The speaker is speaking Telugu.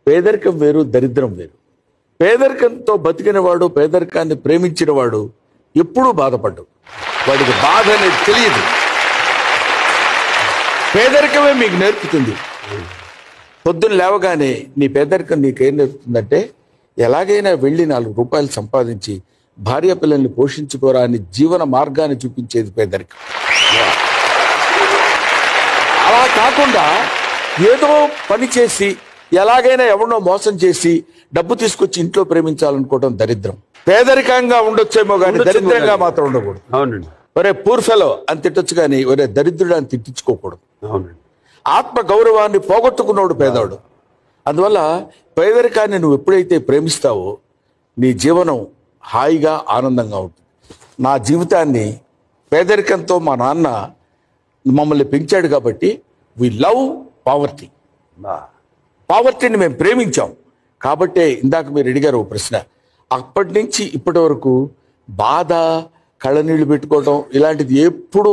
పేదరికం వేరు, దరిద్రం వేరు. పేదరికంతో బతికినవాడు, పేదరికాన్ని ప్రేమించినవాడు ఎప్పుడూ బాధపడ్డు. వాడికి బాధ అనేది తెలియదు. పేదరికమే మీకు నేర్పుతుంది. పొద్దున్న లేవగానే నీ పేదరికం నీకేం నేర్పుతుందంటే, ఎలాగైనా వెళ్ళి 4 రూపాయలు సంపాదించి భార్య పిల్లల్ని పోషించుకోరా అని జీవన మార్గాన్ని చూపించేది పేదరికం. అలా కాకుండా ఏదో పని చేసి ఎలాగైనా ఎవరినో మోసం చేసి డబ్బు తీసుకొచ్చి ఇంట్లో ప్రేమించాలనుకోవడం దరిద్రం. పేదరికంగా ఉండొచ్చేమో కానీ దరిద్రంగా మాత్రం ఉండకూడదు. అవునండి. ఒరే పూర్ ఫెలో అని తిట్టొచ్చు కానీ ఒరే దరిద్రుడు అని తిట్టించుకోకూడదు. అవునండి. ఆత్మ గౌరవాన్ని పోగొట్టుకున్నాడు పేదవాడు. అందువల్ల పేదరికాన్ని నువ్వు ఎప్పుడైతే ప్రేమిస్తావో నీ జీవనం హాయిగా ఆనందంగా ఉంటుంది. నా జీవితాన్ని పేదరికంతో మా నాన్న మమ్మల్ని పెంచాడు కాబట్టి వి లవ్ పావర్టీ. పావర్టీని మేము ప్రేమించాం కాబట్టే ఇందాక మీరు అడిగారు ప్రశ్న. అప్పటి నుంచి ఇప్పటి వరకు బాధ, కళ్ళనీళ్ళు పెట్టుకోవడం ఇలాంటిది ఎప్పుడూ